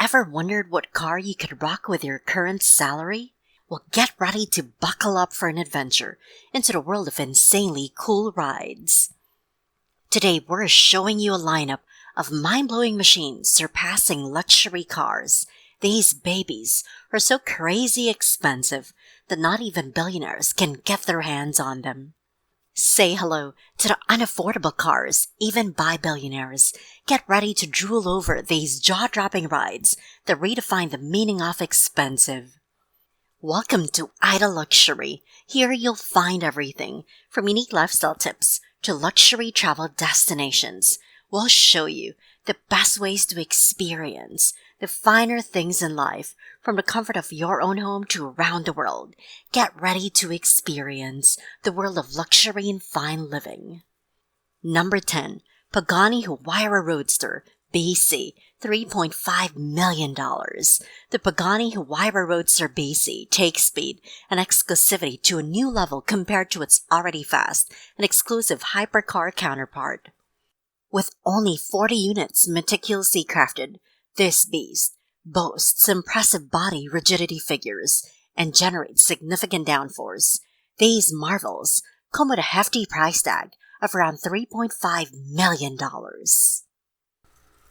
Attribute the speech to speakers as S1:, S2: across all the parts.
S1: Ever wondered what car you could rock with your current salary? Well, get ready to buckle up for an adventure into the world of insanely cool rides. Today, we're showing you a lineup of mind-blowing machines surpassing luxury cars. These babies are so crazy expensive that not even billionaires can get their hands on them. Say hello to the unaffordable cars, even by billionaires. Get ready to drool over these jaw-dropping rides that redefine the meaning of expensive. Welcome to Ida Luxury. Here you'll find everything from unique lifestyle tips to luxury travel destinations. We'll show you the best ways to experience the finer things in life, from the comfort of your own home to around the world. Get ready to experience the world of luxury and fine living. Number 10. Pagani Huayra Roadster, BC, $3.5 million. The Pagani Huayra Roadster BC takes speed and exclusivity to a new level compared to its already fast and exclusive hypercar counterpart. With only 40 units meticulously crafted, this beast boasts impressive body rigidity figures and generates significant downforce. These marvels come with a hefty price tag of around $3.5 million.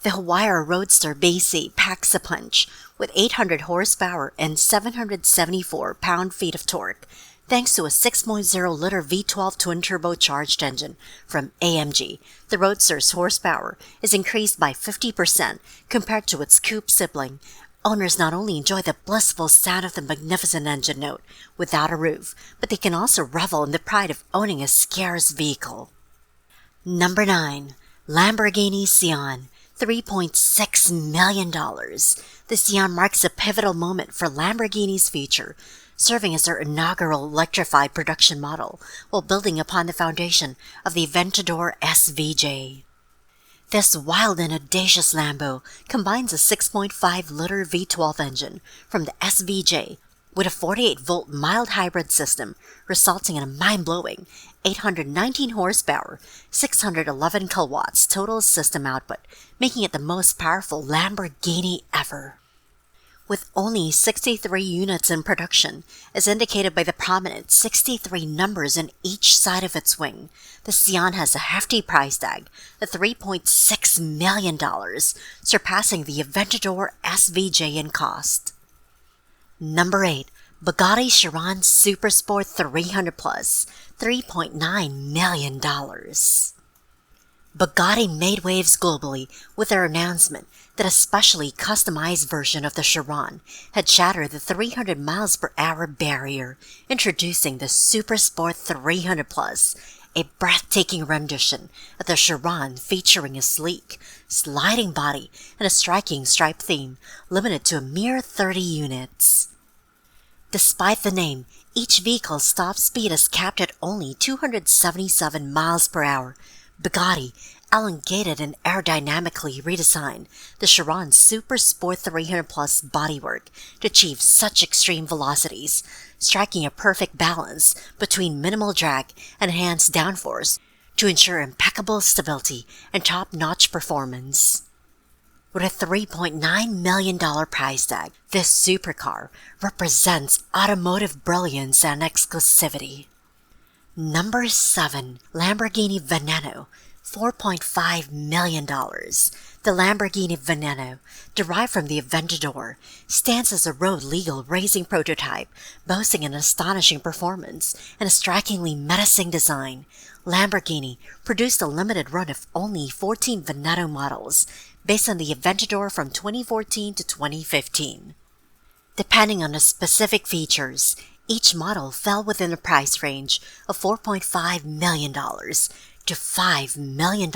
S1: The Huayra Roadster BC packs a punch with 800 horsepower and 774 pound-feet of torque, thanks to a 6.0-liter V12 twin-turbocharged engine from AMG. The Roadster's horsepower is increased by 50% compared to its coupe sibling. Owners not only enjoy the blissful sound of the magnificent engine note without a roof, but they can also revel in the pride of owning a scarce vehicle. Number 9. Lamborghini Sian, $3.6 million. The Sian marks a pivotal moment for Lamborghini's future, serving as their inaugural electrified production model while building upon the foundation of the Aventador SVJ. This wild and audacious Lambo combines a 6.5-liter V12 engine from the SVJ with a 48-volt mild hybrid system, resulting in a mind-blowing 819 horsepower, 611 kilowatts total system output, making it the most powerful Lamborghini ever. With only 63 units in production, as indicated by the prominent 63 numbers in each side of its wing, the Sian has a hefty price tag of $3.6 million, surpassing the Aventador SVJ in cost. Number 8. Bugatti Chiron Supersport 300 Plus, $3.9 million. Bugatti made waves globally with their announcement that a specially customized version of the Chiron had shattered the 300 miles per hour barrier, introducing the Supersport 300 Plus, a breathtaking rendition of the Chiron featuring a sleek, sliding body and a striking stripe theme, limited to a mere 30 units. Despite the name, each vehicle's top speed is capped at only 277 miles per hour. Bugatti elongated and aerodynamically redesigned the Chiron Supersport 300 Plus bodywork to achieve such extreme velocities, striking a perfect balance between minimal drag and enhanced downforce to ensure impeccable stability and top-notch performance. With a $3.9 million price tag, this supercar represents automotive brilliance and exclusivity. Number 7. Lamborghini Veneno, $4.5 million. The Lamborghini Veneno, derived from the Aventador, stands as a road-legal racing prototype, boasting an astonishing performance and a strikingly menacing design. Lamborghini produced a limited run of only 14 Veneno models, based on the Aventador from 2014 to 2015. Depending on the specific features, each model fell within a price range of $4.5 million to $5 million,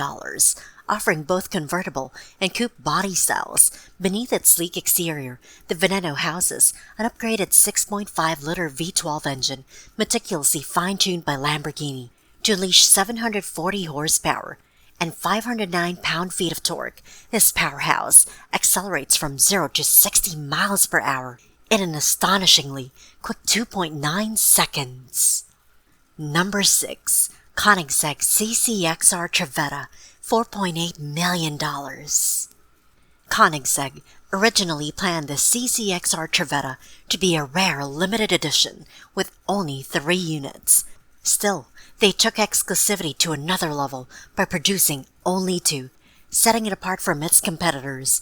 S1: offering both convertible and coupe body styles. Beneath its sleek exterior, the Veneno houses an upgraded 6.5-liter V12 engine, meticulously fine-tuned by Lamborghini to unleash 740 horsepower and 509 pound-feet of torque. This powerhouse accelerates from 0 to 60 miles per hour in an astonishingly quick 2.9 seconds. Number 6. Koenigsegg CCXR Trevita, $4.8 million. Koenigsegg originally planned the CCXR Trevita to be a rare limited edition with only 3 units. Still, they took exclusivity to another level by producing only 2, setting it apart from its competitors.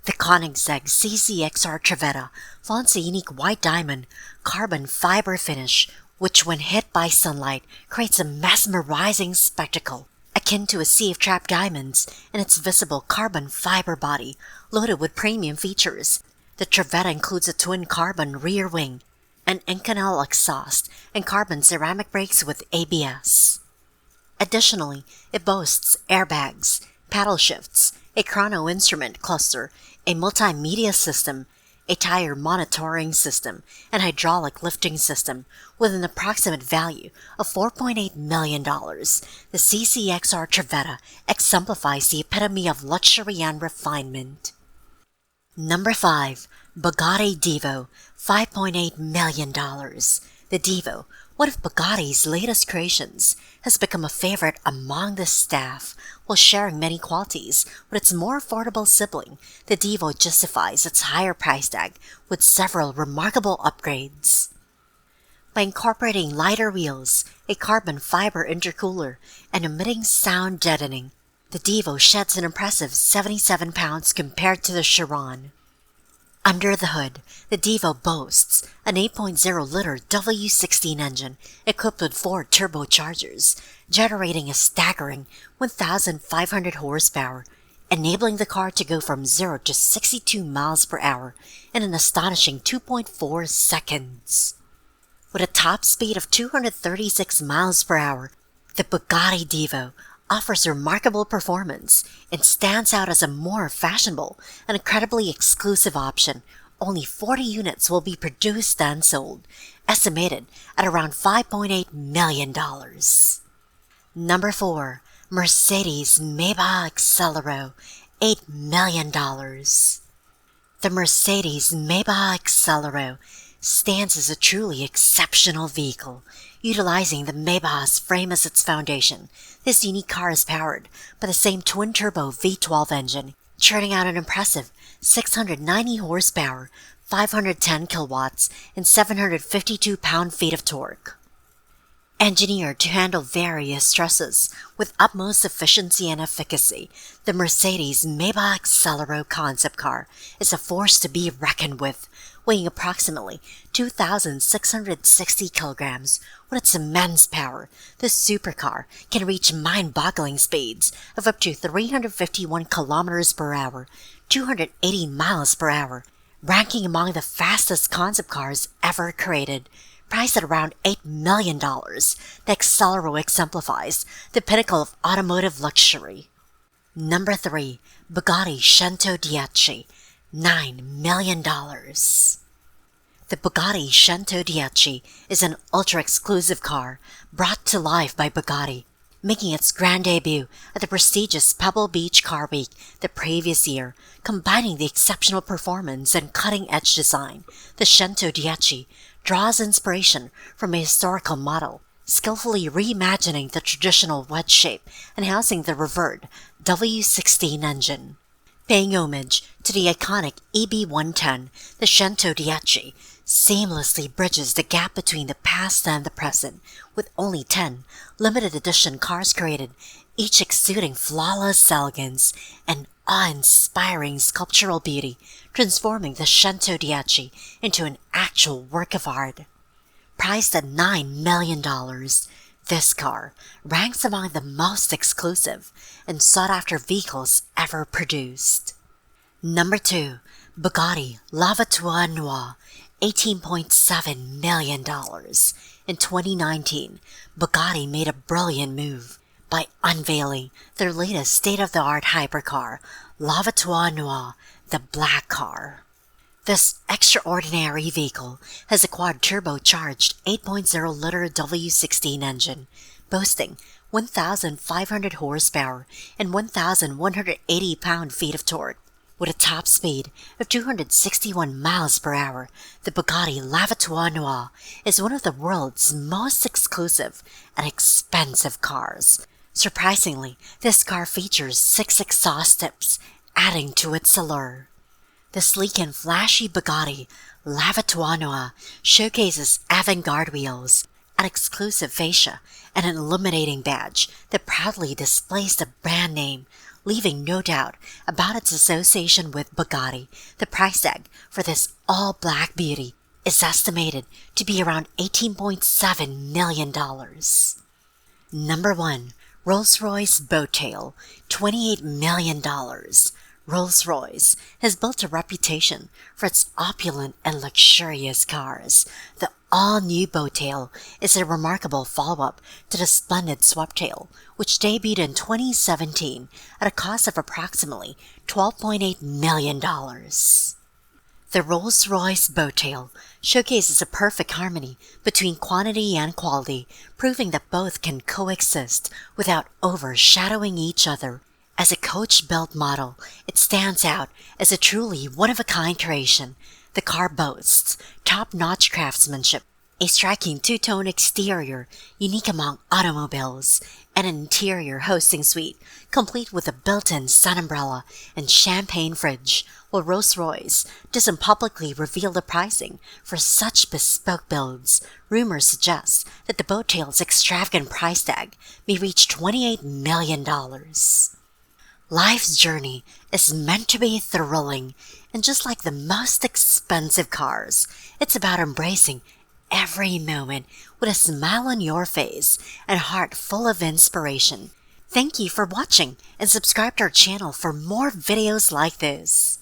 S1: The Koenigsegg CCXR Trevita flaunts a unique white diamond carbon fiber finish, which when hit by sunlight creates a mesmerizing spectacle, akin to a sea of trapped diamonds in its visible carbon fiber body, loaded with premium features. The Trevita includes a twin carbon rear wing, an Inconel exhaust, and carbon ceramic brakes with ABS. Additionally, it boasts airbags, paddle shifts, a chrono instrument cluster, a multimedia system, a tire monitoring system, and hydraulic lifting system, with an approximate value of $4.8 million. The CCXR Trevita exemplifies the epitome of luxury and refinement. Number 5. Bugatti Divo, $5.8 million. The Divo, one of Bugatti's latest creations, has become a favorite among the staff, while sharing many qualities with its more affordable sibling. The Divo justifies its higher price tag with several remarkable upgrades. By incorporating lighter wheels, a carbon fiber intercooler, and omitting sound deadening, the Divo sheds an impressive 77 pounds compared to the Chiron. Under the hood, the Divo boasts an 8.0-liter W16 engine equipped with 4 turbochargers, generating a staggering 1,500 horsepower, enabling the car to go from 0 to 62 miles per hour in an astonishing 2.4 seconds. With a top speed of 236 miles per hour, the Bugatti Divo offers remarkable performance and stands out as a more fashionable and incredibly exclusive option. Only 40 units will be produced and sold, estimated at around $5.8 million. Number 4. Mercedes Maybach Exelero, $8 million. The Mercedes Maybach Exelero stands as a truly exceptional vehicle, utilizing the Maybach's frame as its foundation. This unique car is powered by the same twin-turbo V12 engine, churning out an impressive 690 horsepower, 510 kilowatts, and 752 pound-feet of torque. Engineered to handle various stresses with utmost efficiency and efficacy, the Mercedes Maybach Exelero concept car is a force to be reckoned with. Weighing approximately 2,660 kilograms, with its immense power, this supercar can reach mind-boggling speeds of up to 351 kilometers per hour, 280 miles per hour, ranking among the fastest concept cars ever created. Priced at around $8 million, the Exelero exemplifies the pinnacle of automotive luxury. Number 3. Bugatti Centodieci, $9 million. The Bugatti Centodieci is an ultra-exclusive car brought to life by Bugatti, making its grand debut at the prestigious Pebble Beach Car Week the previous year. Combining the exceptional performance and cutting-edge design, the Centodieci draws inspiration from a historical model, skillfully reimagining the traditional wedge shape and housing the revered W16 engine. Paying homage to the iconic EB110, the Centodieci seamlessly bridges the gap between the past and the present, with only 10 limited edition cars created, each exuding flawless elegance and awe-inspiring sculptural beauty, transforming the Centodieci into an actual work of art. Priced at $9 million, this car ranks among the most exclusive and sought-after vehicles ever produced. Number 2. Bugatti La Voiture Noire, $18.7 million. In 2019, Bugatti made a brilliant move by unveiling their latest state-of-the-art hypercar, La Voiture Noire, the Black Car. This extraordinary vehicle has a quad-turbocharged 8.0-liter W16 engine, boasting 1,500 horsepower and 1,180 pound-feet of torque. With a top speed of 261 miles per hour, the Bugatti La Voiture Noire is one of the world's most exclusive and expensive cars. Surprisingly, this car features 6 exhaust tips, adding to its allure. The sleek and flashy Bugatti Noire showcases avant-garde wheels, an exclusive fascia, and an illuminating badge that proudly displays the brand name, leaving no doubt about its association with Bugatti. The price tag for this all-black beauty is estimated to be around $18.7 million. Number 1. Rolls-Royce Boattail, $28 million. Rolls-Royce has built a reputation for its opulent and luxurious cars. The all-new Boattail is a remarkable follow-up to the splendid Sweptail, which debuted in 2017 at a cost of approximately $12.8 million. The Rolls-Royce Boattail showcases a perfect harmony between quantity and quality, proving that both can coexist without overshadowing each other. As a coach-built model, it stands out as a truly one-of-a-kind creation. The car boasts top-notch craftsmanship, a striking two-tone exterior unique among automobiles, and an interior hosting suite complete with a built-in sun umbrella and champagne fridge. While Rolls-Royce doesn't publicly reveal the pricing for such bespoke builds, rumors suggest that the Boattail's extravagant price tag may reach $28 million. Life's journey is meant to be thrilling, and just like the most expensive cars, it's about embracing every moment with a smile on your face and heart full of inspiration. Thank you for watching, and subscribe to our channel for more videos like this.